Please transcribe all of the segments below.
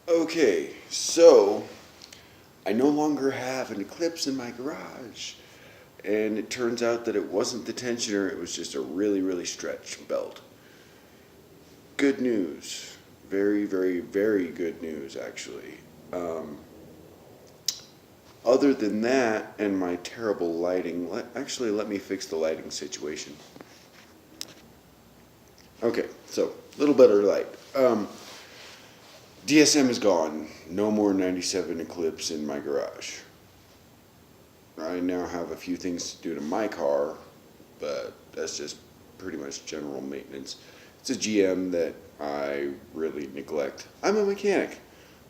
Okay, so I no longer have an Eclipse in my garage. And it turns out that it wasn't the tensioner, it was just a really, really stretched belt. Good news. Very, very, very good news, actually. Um, Other than that, and my terrible lighting, let me fix the lighting situation. Okay, so a little better light. DSM is gone. No more 97 Eclipse in my garage. I now have a few things to do to my car, but that's just pretty much general maintenance. It's a GM that I really neglect. I'm a mechanic.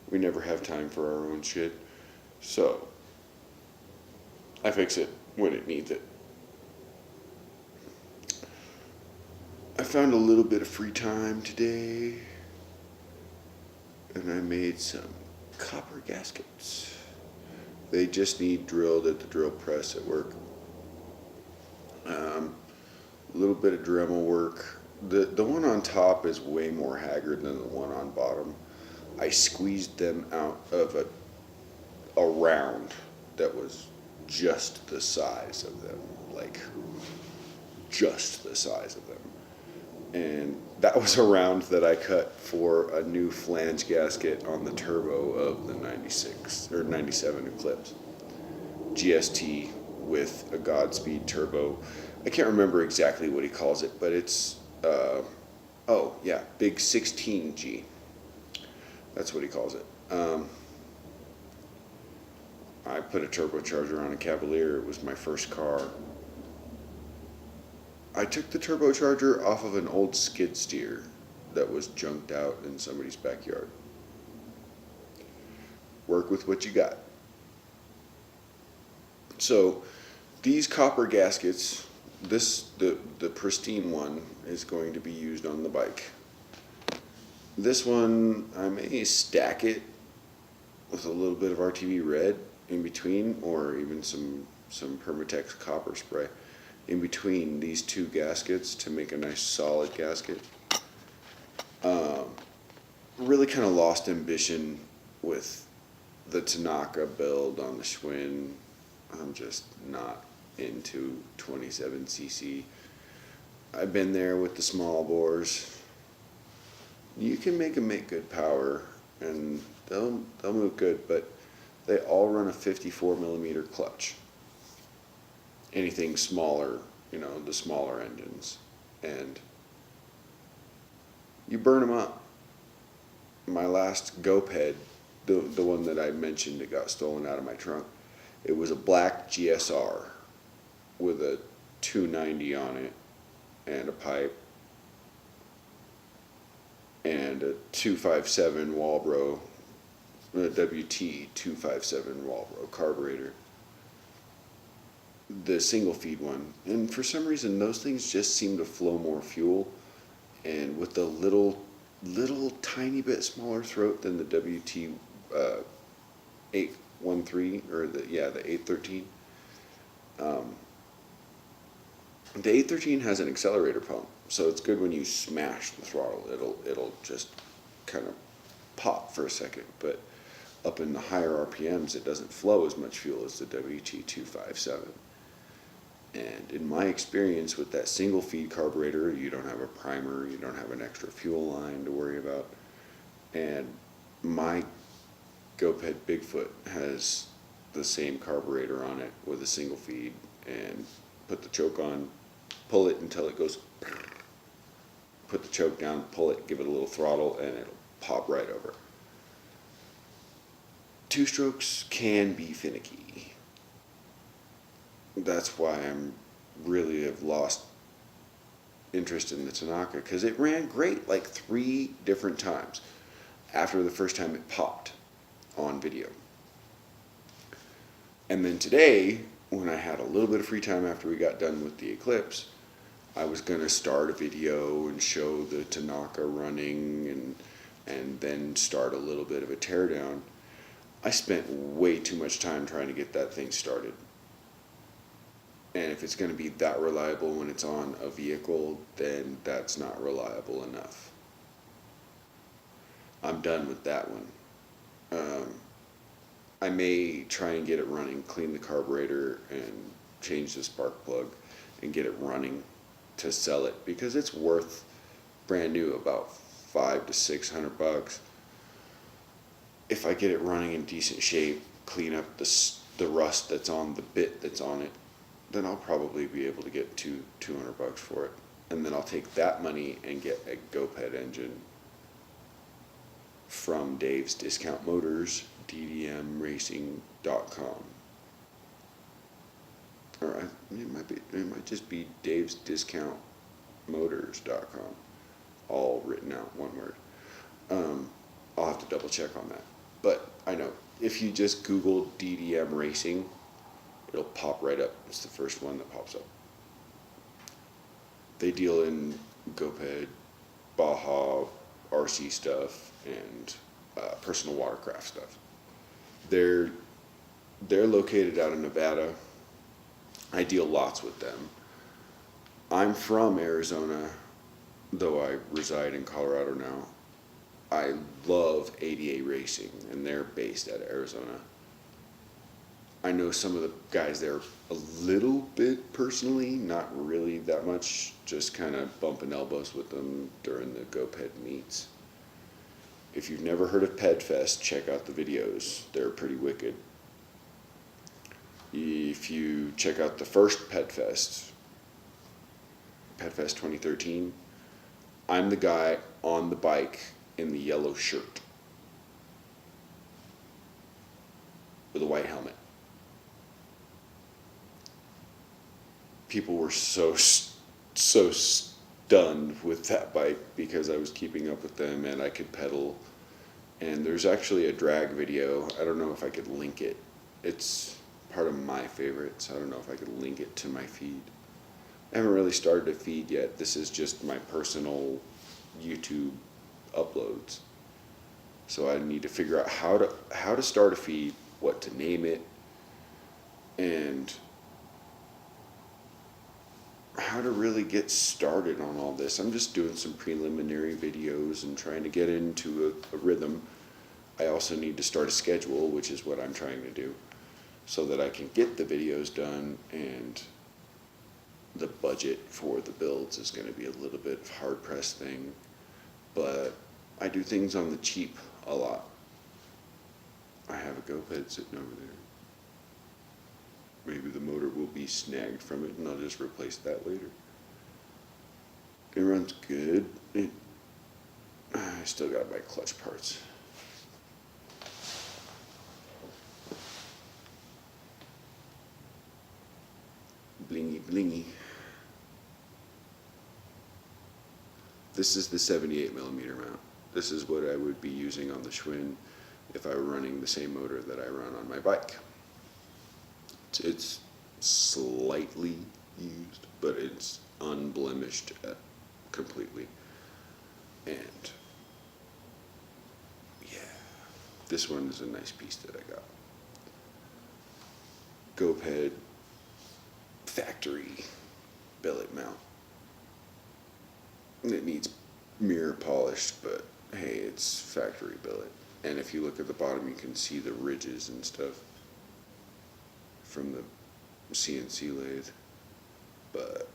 We never have time for our own shit. So, I fix it when it needs it. I found a little bit of free time today, and I made some copper gaskets. They just need drilled at the drill press at work. A little bit of Dremel work. The one on top is way more haggard than the one on bottom. I squeezed them out of a round that was just the size of them, like just the size of them. And that was a round that I cut for a new flange gasket on the turbo of the 96 or 97 Eclipse GST with a Godspeed turbo. I can't remember exactly what he calls it, but it's oh yeah, big 16G. That's what he calls it. I put a turbocharger on a Cavalier. It was my first car. I took the turbocharger off of an old skid steer that was junked out in somebody's backyard. Work with what you got. So these copper gaskets, the pristine one is going to be used on the bike. This one I may stack it with a little bit of RTV red in between, or even some Permatex copper spray in between these two gaskets to make a nice solid gasket. Really kind of lost ambition with the Tanaka build on the Schwinn. I'm just not into 27cc. I've been there with the small bores. You can make them make good power, and they'll move good, but they all run a 54 millimeter clutch. Anything smaller, the smaller engines, and you burn them up. My last GoPed, the one that I mentioned that got stolen out of my trunk, it was a black GSR with a 290 on it and a pipe and a 257 Walbro, a WT 257 Walbro carburetor. The single feed one, and for some reason those things just seem to flow more fuel, and with the little tiny bit smaller throat than the WT 813 or the 813. The 813 has an accelerator pump, so it's good when you smash the throttle. It'll just kind of pop for a second, but up in the higher RPMs, it doesn't flow as much fuel as the WT 257. And in my experience with that single feed carburetor, you don't have a primer, you don't have an extra fuel line to worry about. And my GoPed Bigfoot has the same carburetor on it with a single feed, and put the choke on, pull it until it goes, put the choke down, pull it, give it a little throttle, and it'll pop right over. Two strokes can be finicky. That's why I'm really have lost interest in the Tanaka, because it ran great like 3 different times after the first time it popped on video. And then today, when I had a little bit of free time after we got done with the Eclipse, I was going to start a video and show the Tanaka running and then start a little bit of a teardown. I spent way too much time trying to get that thing started. And if it's going to be that reliable when it's on a vehicle, then that's not reliable enough. I'm done with that one. I may try and get it running, clean the carburetor and change the spark plug and get it running to sell it, because it's worth brand new about $500 to $600. If I get it running in decent shape, clean up the rust that's on the bit that's on it, then I'll probably be able to get $200 for it. And then I'll take that money and get a GoPed engine from Dave's Discount Motors, ddmracing.com. Or it might just be Dave's Discount Motors.com, all written out one word. I'll have to double check on that. But I know if you just Google DDM Racing, it'll pop right up. It's the first one that pops up. They deal in GoPed, Baja, RC stuff, and personal watercraft stuff. They're located out of Nevada. I deal lots with them. I'm from Arizona, though I reside in Colorado now. I love ADA Racing, and they're based out of Arizona. I know some of the guys there a little bit personally, not really that much, just kind of bumping elbows with them during the GoPed meets. If you've never heard of PedFest, check out the videos. They're pretty wicked. If you check out the first PedFest 2013, I'm the guy on the bike in the yellow shirt with a white helmet. People were so stunned with that bike because I was keeping up with them and I could pedal. And there's actually a drag video. I don't know if I could link it. It's part of my favorites. I don't know if I could link it to my feed. I haven't really started a feed yet. This is just my personal YouTube uploads. So I need to figure out how to start a feed, what to name it, and how to really get started on all this. I'm just doing some preliminary videos and trying to get into a rhythm. I also need to start a schedule, which is what I'm trying to do, so that I can get the videos done, and the budget for the builds is going to be a little bit of a hard-pressed thing, but I do things on the cheap a lot. I have a GoPed sitting over there. Maybe the motor will be snagged from it and I'll just replace that later. It runs good. I still gotta buy clutch parts. Blingy blingy. This is the 78mm mount. This is what I would be using on the Schwinn if I were running the same motor that I run on my bike. It's slightly used, but it's unblemished completely. And yeah, this one is a nice piece that I got. GoPed factory billet mount. It needs mirror polished, but hey, it's factory billet. And if you look at the bottom, you can see the ridges and stuff from the CNC lathe, but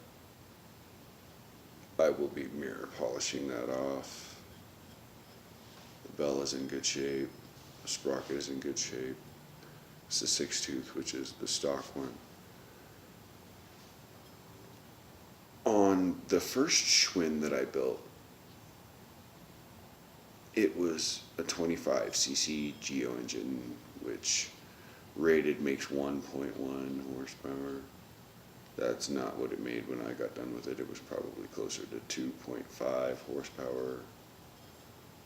I will be mirror polishing that off. The bell is in good shape. The sprocket is in good shape. It's the 6-tooth, which is the stock one. On the first Schwinn that I built, it was a 25cc Geo engine, which rated makes 1.1 horsepower. That's not what it made when I got done with it. It was probably closer to 2.5 horsepower,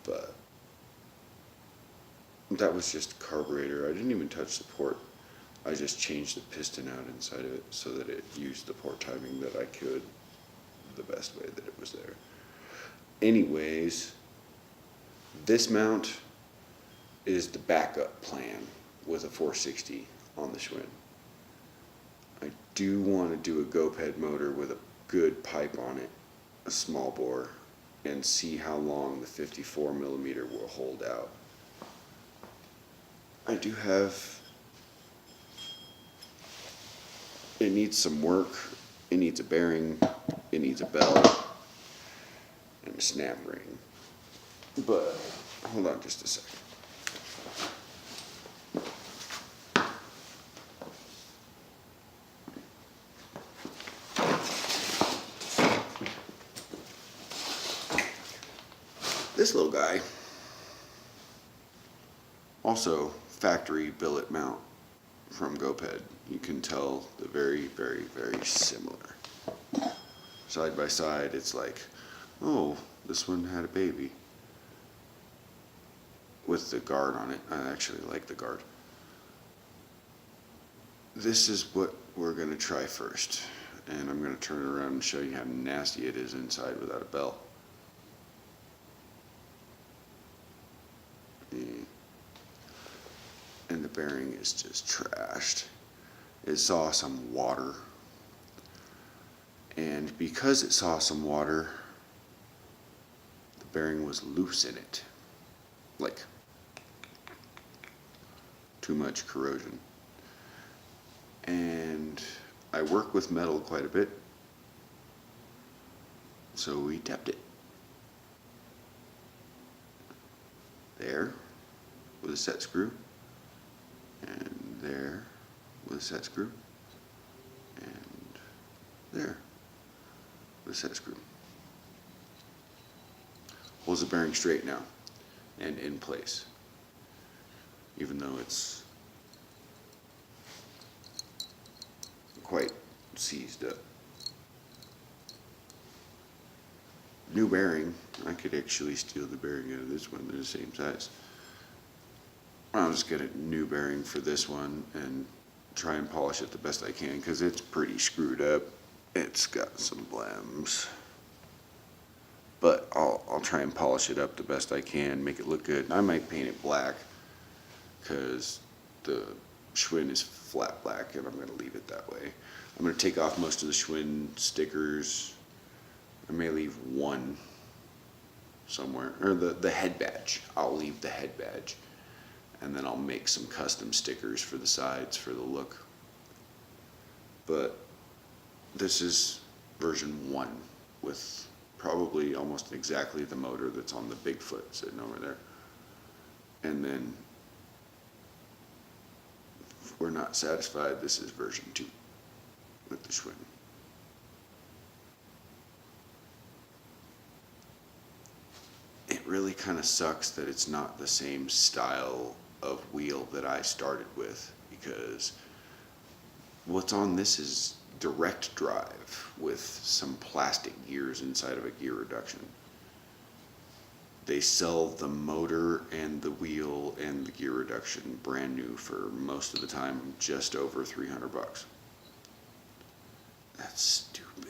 but that was just carburetor. I didn't even touch the port. I just changed the piston out inside of it so that it used the port timing that I could the best way that it was there. Anyways, this mount is the backup plan with a 460 on the Schwinn. I do want to do a GoPed motor with a good pipe on it, a small bore, and see how long the 54mm will hold out. I do have, it needs some work. It needs a bearing, it needs a bell, and a snap ring. But, hold on just a second. This little guy, also factory billet mount from GoPed. You can tell they're very, very, very similar. Side by side, it's like, oh, this one had a baby. With the guard on it. I actually like the guard. This is what we're going to try first. And I'm going to turn it around and show you how nasty it is inside without a bell. And the bearing is just trashed. It saw some water. And because it saw some water, the bearing was loose in it. Like, too much corrosion. And I work with metal quite a bit, so we tapped it. There, with a set screw, and there, with a set screw, and there, with a set screw. Holds the bearing straight now, and in place, even though it's quite seized up. New bearing. I could actually steal the bearing out of this one. They're the same size. I'll just get a new bearing for this one and try and polish it the best I can because it's pretty screwed up. It's got some blems. But I'll try and polish it up the best I can, make it look good. I might paint it black because the Schwinn is flat black and I'm going to leave it that way. I'm going to take off most of the Schwinn stickers. I may leave one somewhere, or the head badge. I'll leave the head badge. And then I'll make some custom stickers for the sides for the look. But this is version 1 with probably almost exactly the motor that's on the Bigfoot sitting over there. And then if we're not satisfied, this is version 2 with the Schwinn. It really kind of sucks that it's not the same style of wheel that I started with, because what's on this is direct drive with some plastic gears inside of a gear reduction. They sell the motor and the wheel and the gear reduction brand new for most of the time just over $300. That's stupid.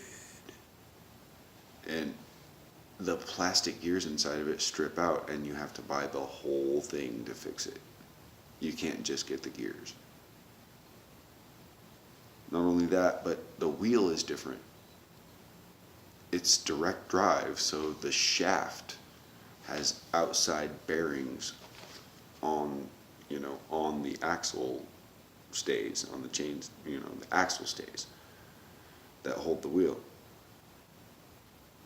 And the plastic gears inside of it strip out and you have to buy the whole thing to fix it. You can't just get the gears. Not only that, but the wheel is different. It's direct drive, so the shaft has outside bearings on, on the axle stays, on the chains, the axle stays that hold the wheel.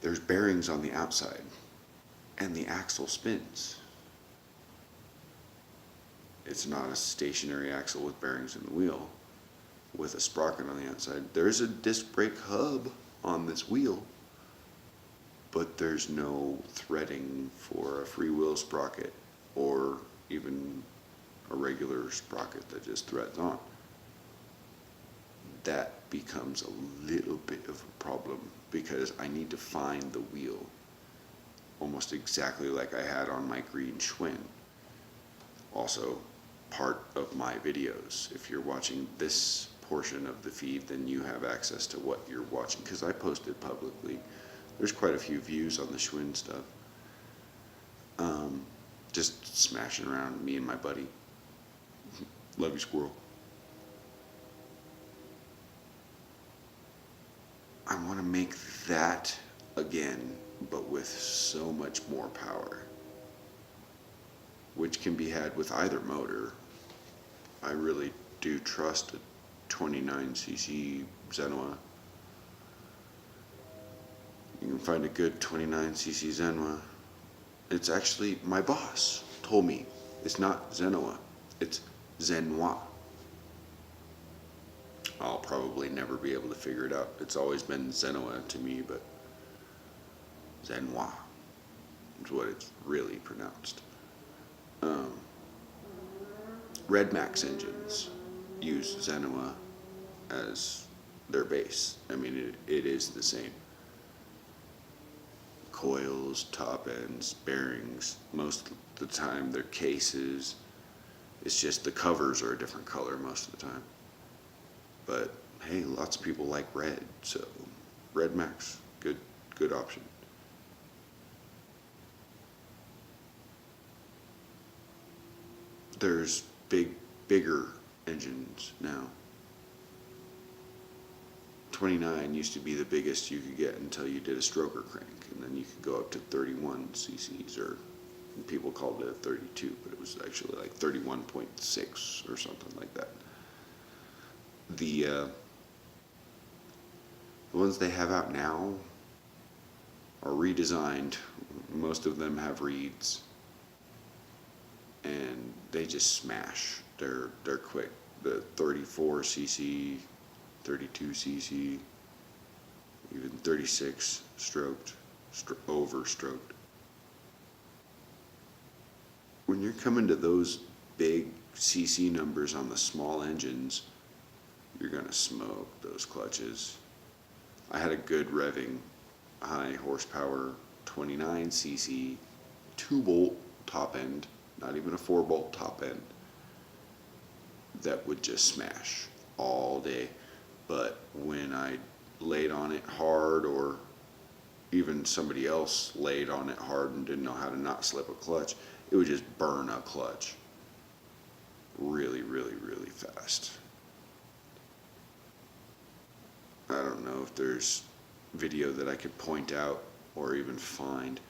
There's bearings on the outside, and the axle spins. It's not a stationary axle with bearings in the wheel with a sprocket on the outside. There's a disc brake hub on this wheel, but there's no threading for a freewheel sprocket or even a regular sprocket that just threads on. That becomes a little bit of a problem because I need to find the wheel almost exactly like I had on my green Schwinn. Also, part of my videos. If you're watching this portion of the feed, then you have access to what you're watching because I posted publicly. There's quite a few views on the Schwinn stuff. Just smashing around, me and my buddy. Love you, squirrel. I want to make that again, but with so much more power, which can be had with either motor. I really do trust a 29cc Zenwa. You can find a good 29cc Zenwa. It's actually, my boss told me, it's not Zenoa, it's Zenwa. I'll probably never be able to figure it out. It's always been Zenoa to me, but Zenwa is what it's really pronounced. Red Max engines use Zenoa as their base. I mean, it is the same. Coils, top ends, bearings, most of the time they're cases. It's just the covers are a different color most of the time. But hey, lots of people like red, so Red Max, good option. There's bigger engines now. 29 used to be the biggest you could get until you did a stroker crank, and then you could go up to 31 cc's, or people called it a 32, but it was actually like 31.6 or something like that. The ones they have out now are redesigned. Most of them have reeds, and they just smash. They're quick. The 34cc, 32cc, even 36 stroked, over stroked. When you're coming to those big cc numbers on the small engines, you're gonna smoke those clutches. I had a good revving, high horsepower 29cc 2-bolt top end, not even a 4-bolt top end, that would just smash all day. But when I laid on it hard, or even somebody else laid on it hard and didn't know how to not slip a clutch, it would just burn a clutch really, really, really fast. I don't know if there's video that I could point out or even find,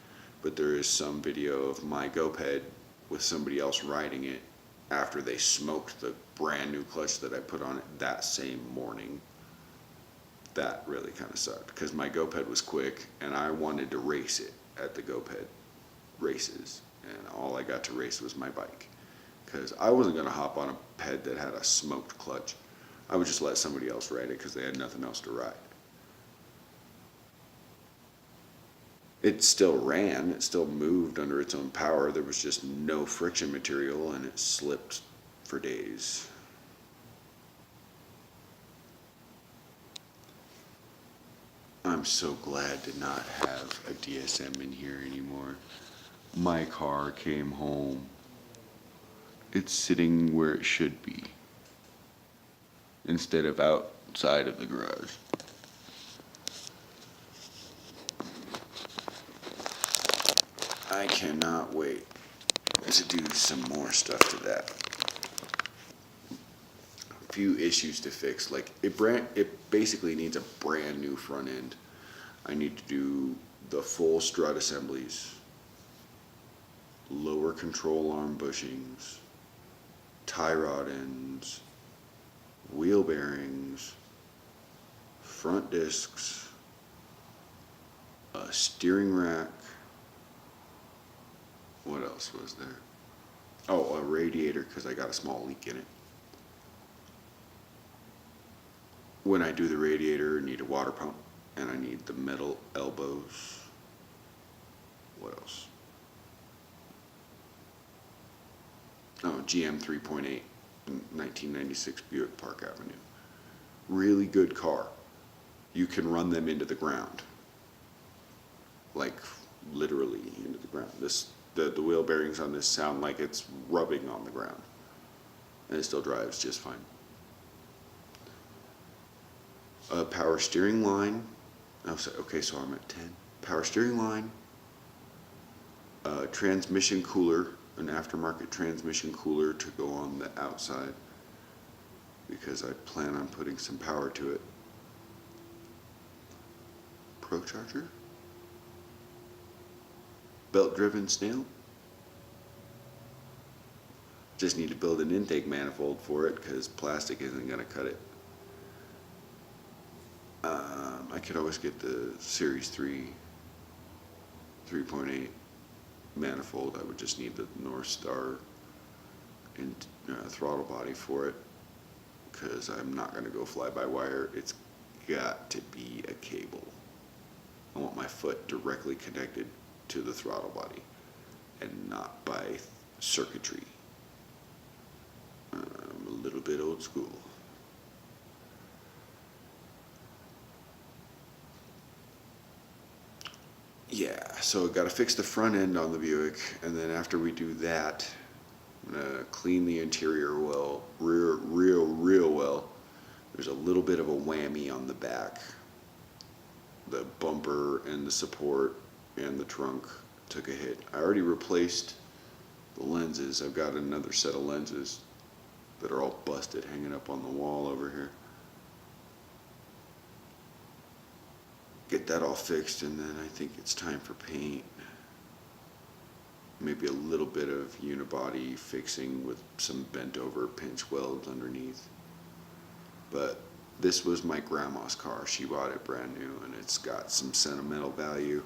but there is some video of my GoPed with somebody else riding it after they smoked the brand new clutch that I put on it that same morning. That really kind of sucked, because my GoPed was quick and I wanted to race it at the GoPed races, and all I got to race was my bike, because I wasn't going to hop on a ped that had a smoked clutch. I would just let somebody else ride it because they had nothing else to ride. It still ran, it still moved under its own power. There was just no friction material, and it slipped for days. I'm so glad to not have a DSM in here anymore. My car came home. It's sitting where it should be, instead of outside of the garage. I cannot wait to do some more stuff to that. A few issues to fix, like it basically needs a brand new front end. I need to do the full strut assemblies, lower control arm bushings, tie rod ends, wheel bearings, front discs, a steering rack. What else was there? Oh, a radiator, because I got a small leak in it. When I do the radiator, I need a water pump, and I need the metal elbows. What else? Oh, GM 3.8, 1996 Buick Park Avenue. Really good car. You can run them into the ground. Like, literally into the ground. The wheel bearings on this sound like it's rubbing on the ground. And it still drives just fine. Power steering line. Okay, so I'm at 10. Power steering line. Transmission cooler. An aftermarket transmission cooler to go on the outside, because I plan on putting some power to it. Pro charger. Belt driven snail. Just need to build an intake manifold for it because plastic isn't going to cut it. I could always get the Series 3 3.8 manifold. I would just need the North Star and throttle body for it because I'm not going to go fly-by-wire. It's got to be a cable. I want my foot directly connected to the throttle body and not by circuitry. I'm a little bit old school. Yeah, so got to fix the front end on the Buick, and then after we do that, I'm gonna clean the interior well, real well. There's a little bit of a whammy on the back. The bumper and the support and the trunk took a hit. I already replaced the lenses. I've got another set of lenses that are all busted hanging up on the wall over here. Get that all fixed, and then I think it's time for paint. Maybe a little bit of unibody fixing with some bent over pinch welds underneath. But this was my grandma's car. She bought it brand new, and it's got some sentimental value.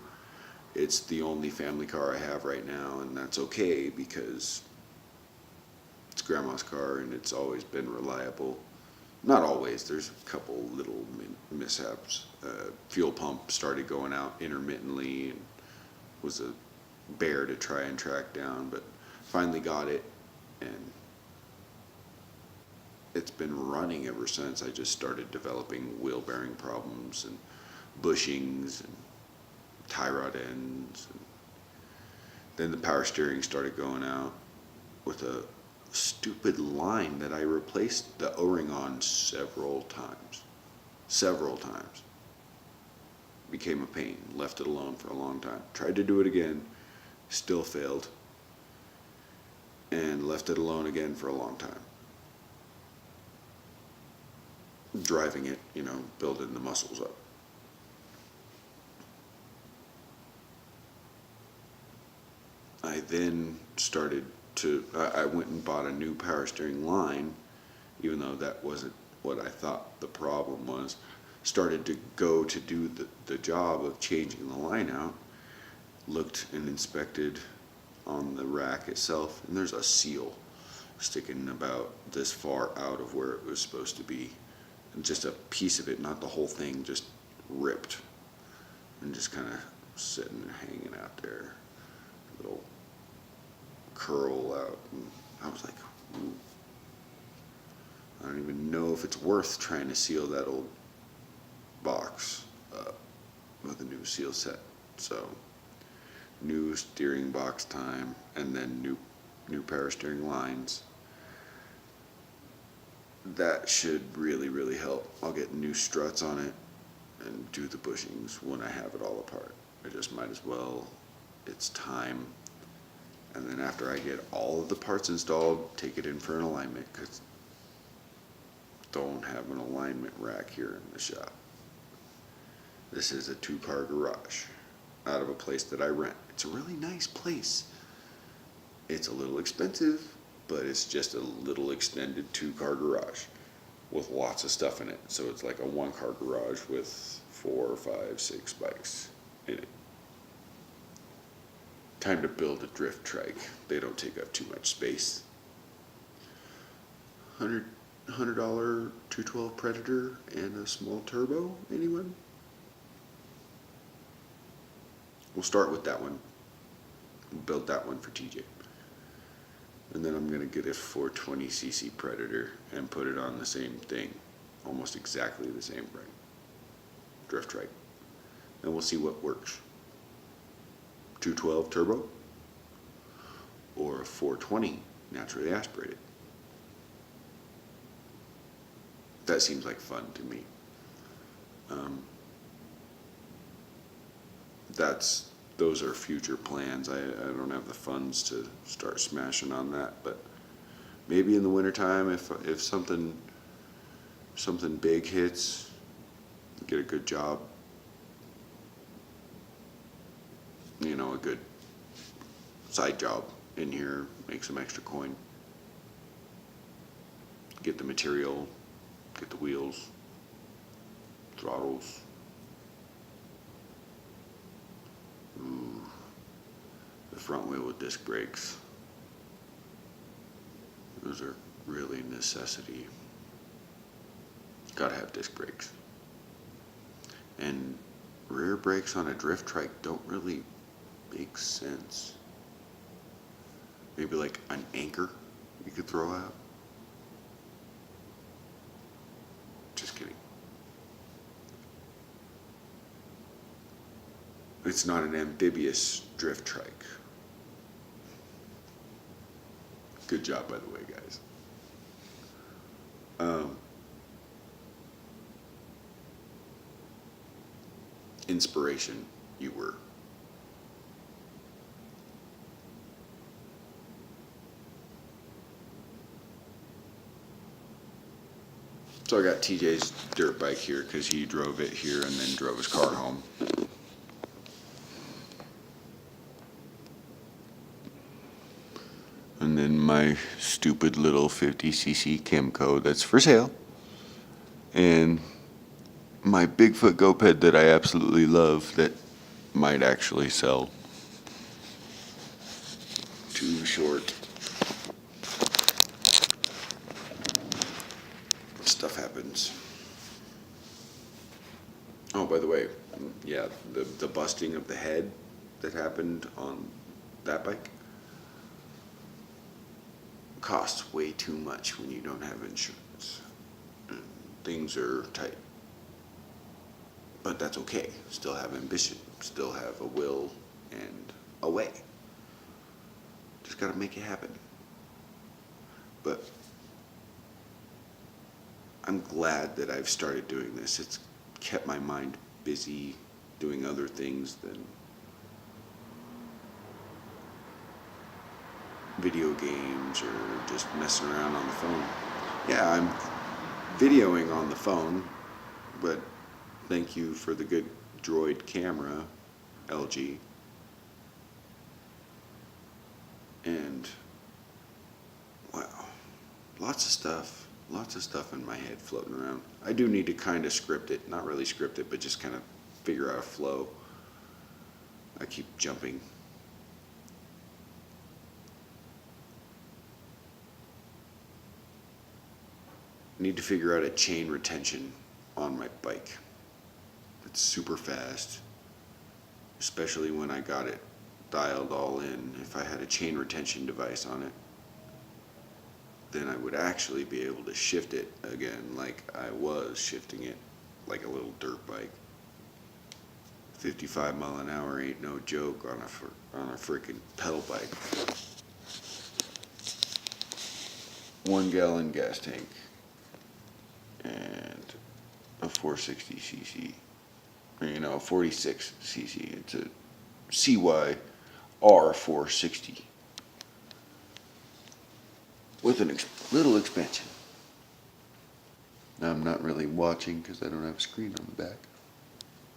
It's the only family car I have right now, and that's okay because it's grandma's car and it's always been reliable. Not always, there's a couple little mishaps. Fuel pump started going out intermittently and was a bear to try and track down, but finally got it, and it's been running ever since. I just started developing wheel bearing problems and bushings and tie rod ends. And then the power steering started going out with a stupid line that I replaced the O-ring on several times. Became a pain. Left it alone for a long time. Tried to do it again. Still failed. And left it alone again for a long time. Driving it, building the muscles up. I then started I went and bought a new power steering line, even though that wasn't what I thought the problem was. Started to go to do the job of changing the line out. Looked and inspected on the rack itself, and there's a seal sticking about this far out of where it was supposed to be. And just a piece of it, not the whole thing, just ripped and just kind of sitting and hanging out there. Little curl out, and I was like, ooh. I don't even know if it's worth trying to seal that old box up with a new seal set. So new steering box time, and then new power steering lines. That should really help. I'll get new struts on it and do the bushings when I have it all apart. I just might as well. It's time. And then after I get all of the parts installed, take it in for an alignment, because don't have an alignment rack here in the shop. This is a 2-car garage out of a place that I rent. It's a really nice place. It's a little expensive, but it's just a little extended 2-car garage with lots of stuff in it. So it's like a 1-car garage with 4, 5, 6 bikes in it. Time to build a drift trike. They don't take up too much space. $100 212 Predator and a small turbo. Anyone? We'll start with that one. We'll build that one for TJ. And then I'm going to get a 420cc Predator and put it on the same thing. Almost exactly the same thing. Drift trike. And we'll see what works. 212 turbo or a 420 naturally aspirated. That seems like fun to me. Those are future plans. I don't have the funds to start smashing on that, but maybe in the wintertime, if something big hits, get a good job, a good side job in here, make some extra coin, get the material, get the wheels, throttles. Ooh, the front wheel with disc brakes. Those are really a necessity. Gotta have disc brakes. And rear brakes on a drift trike don't really make sense. Maybe like an anchor you could throw out. Just kidding. It's not an amphibious drift trike. Good job, by the way, guys. Inspiration, you were. So I got TJ's dirt bike here because he drove it here and then drove his car home. And then my stupid little 50cc Kimco that's for sale. And my Bigfoot GoPed that I absolutely love that might actually sell. Too short. Stuff happens. Oh, by the way, yeah, the busting of the head that happened on that bike costs way too much when you don't have insurance. Things are tight. But that's okay. Still have ambition, still have a will and a way. Just gotta make it happen. But I'm glad that I've started doing this. It's kept my mind busy doing other things than video games or just messing around on the phone. Yeah, I'm videoing on the phone, but thank you for the good Droid camera, LG. And wow, lots of stuff in my head floating around. I do need to kind of script it, not really script it, but just kind of figure out a flow. I keep jumping. I need to figure out a chain retention on my bike. It's super fast, especially when I got it dialed all in. If I had a chain retention device on it, then I would actually be able to shift it again like I was shifting it like a little dirt bike. 55 mile an hour ain't no joke on a freaking pedal bike. 1 gallon gas tank and a 460cc, you know, 46cc. It's a CY R460 with a little expansion. Now I'm not really watching because I don't have a screen on the back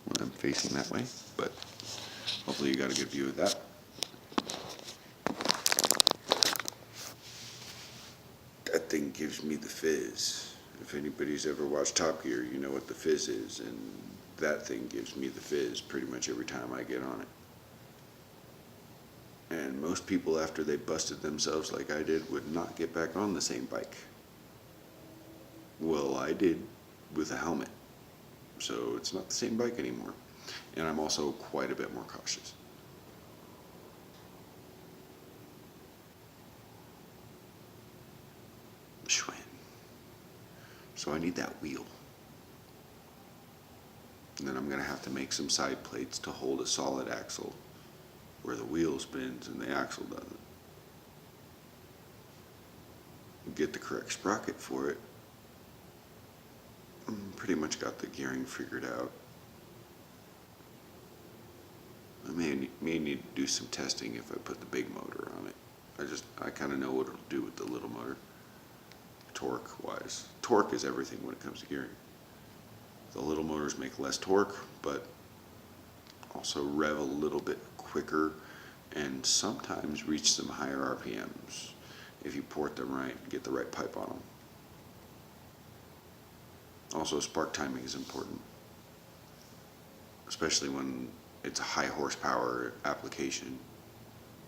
when I'm facing that way, but hopefully you got a good view of that. That thing gives me the fizz. If anybody's ever watched Top Gear, you know what the fizz is, and that thing gives me the fizz pretty much every time I get on it. And most people, after they busted themselves like I did, would not get back on the same bike. Well, I did with a helmet. So it's not the same bike anymore. And I'm also quite a bit more cautious. Schwinn. So I need that wheel. And then I'm going to have to make some side plates to hold a solid axle where the wheel spins and the axle doesn't. Get the correct sprocket for it. Pretty much got the gearing figured out. I may need to do some testing if I put the big motor on it. I kind of know what it'll do with the little motor. Torque wise. Torque is everything when it comes to gearing. The little motors make less torque, but also rev a little bit quicker and sometimes reach some higher RPMs if you port them right and get the right pipe on them. Also, spark timing is important, especially when it's a high horsepower application,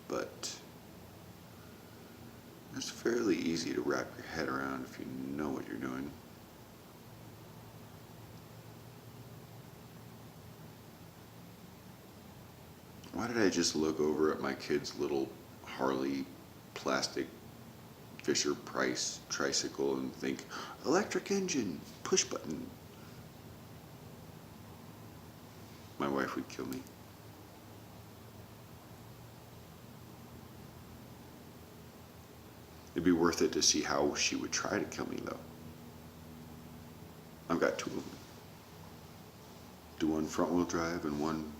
but it's fairly easy to wrap your head around if you know what you're doing. Why did I just look over at my kid's little Harley plastic Fisher Price tricycle and think, electric engine, push button? My wife would kill me. It'd be worth it to see how she would try to kill me, though. I've got two of them. Do one front wheel drive and one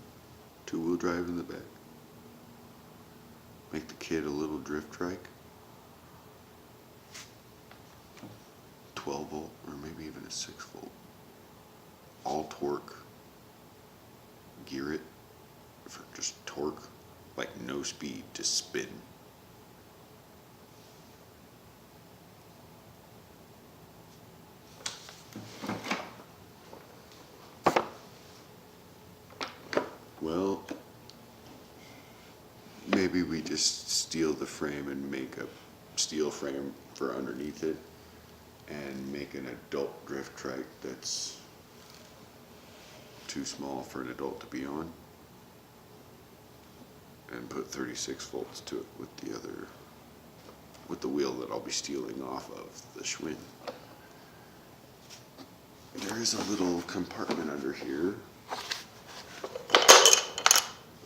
two wheel drive in the back. Make the kid a little drift trike. 12 volt or maybe even a 6 volt. All torque. Gear it for just torque, like no speed, just spin. Well, maybe we just steal the frame and make a steel frame for underneath it and make an adult drift trike that's too small for an adult to be on, and put 36 volts to it with the wheel that I'll be stealing off of the Schwinn. There is a little compartment under here.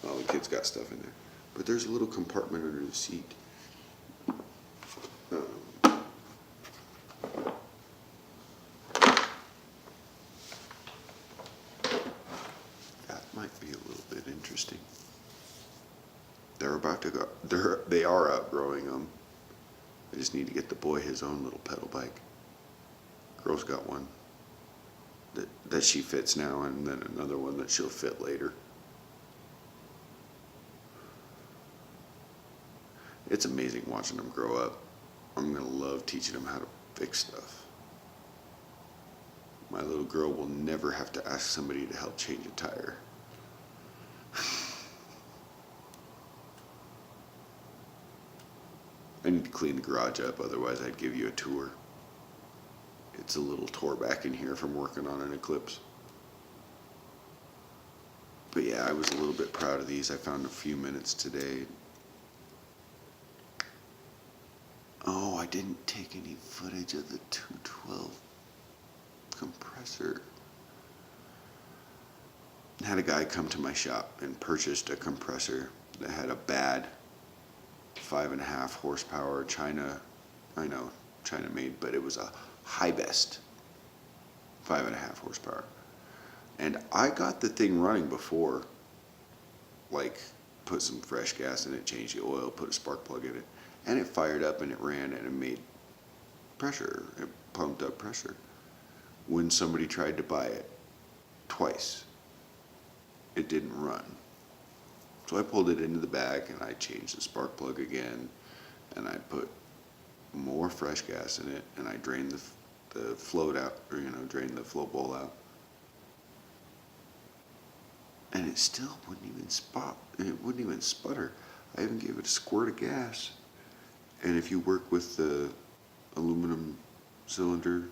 Oh, the kid's got stuff in there. But there's a little compartment under the seat. That might be a little bit interesting. They're about to go. They are outgrowing them. I just need to get the boy his own little pedal bike. Girl's got one that she fits now, and then another one that she'll fit later. It's amazing watching them grow up. I'm gonna love teaching them how to fix stuff. My little girl will never have to ask somebody to help change a tire. I need to clean the garage up, otherwise I'd give you a tour. It's a little tore back in here from working on an Eclipse. But yeah, I was a little bit proud of these. I found a few minutes today. Oh, I didn't take any footage of the 212 compressor. I had a guy come to my shop and purchased a compressor that had a bad 5.5 horsepower China, I know, China made, but it was a high best 5.5 horsepower. And I got the thing running before, like put some fresh gas in it, changed the oil, put a spark plug in it, and it fired up and it ran and it made pressure, it pumped up pressure. When somebody tried to buy it twice, it didn't run. So I pulled it into the back and I changed the spark plug again, and I put more fresh gas in it, and I drained the float out, or drained the float bowl out. And it still wouldn't even sputter. I even gave it a squirt of gas. And if you work with the aluminum cylinder,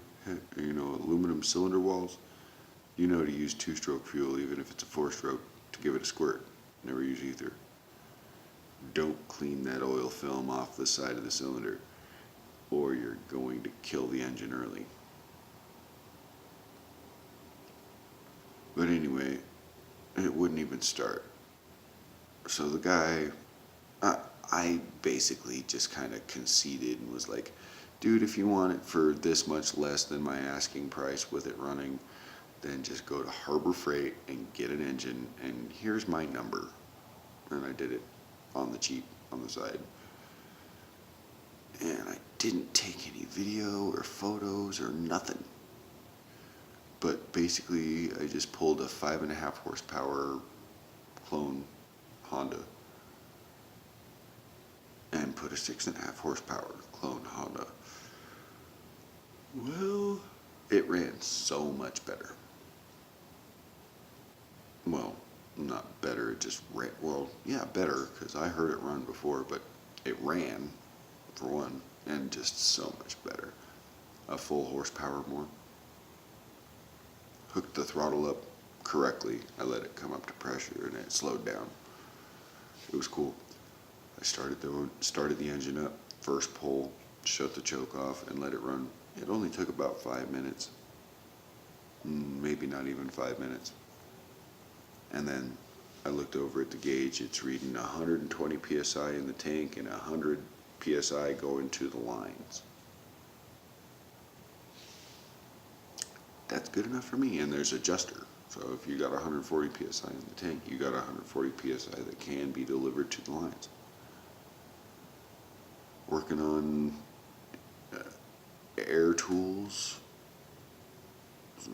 aluminum cylinder walls, you know to use 2-stroke fuel, even if it's a 4-stroke, to give it a squirt. Never use ether. Don't clean that oil film off the side of the cylinder, or you're going to kill the engine early. But anyway, it wouldn't even start. So the guy, I basically just kind of conceded and was like, dude, if you want it for this much less than my asking price with it running, then just go to Harbor Freight and get an engine, and here's my number. And I did it on the cheap, on the side. And I didn't take any video or photos or nothing. But basically, I just pulled a 5.5 horsepower clone Honda and put a 6.5 horsepower clone Honda. Well, it it ran so much better. Well, not better, it just ran, well, yeah, better, because I heard it run before, but it ran, for one, and just so much better. A full horsepower more. Hooked the throttle up correctly. I let it come up to pressure and it slowed down. It was cool. I started the engine up, first pull, shut the choke off, and let it run. It only took about 5 minutes, maybe not even 5 minutes. And then I looked over at the gauge. It's reading 120 psi in the tank and 100 psi going to the lines. That's good enough for me. And there's adjuster. So if you got 140 psi in the tank, you got 140 psi that can be delivered to the lines. Working on air tools. A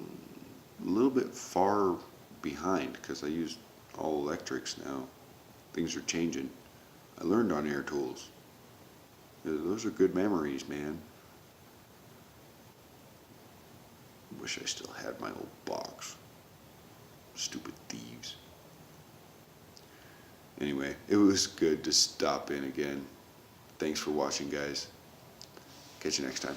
little bit far behind because I use all electrics now. Things are changing. I learned on air tools. Those are good memories, man. Wish I still had my old box. Stupid thieves. Anyway, it was good to stop in again. Thanks for watching, guys. Catch you next time.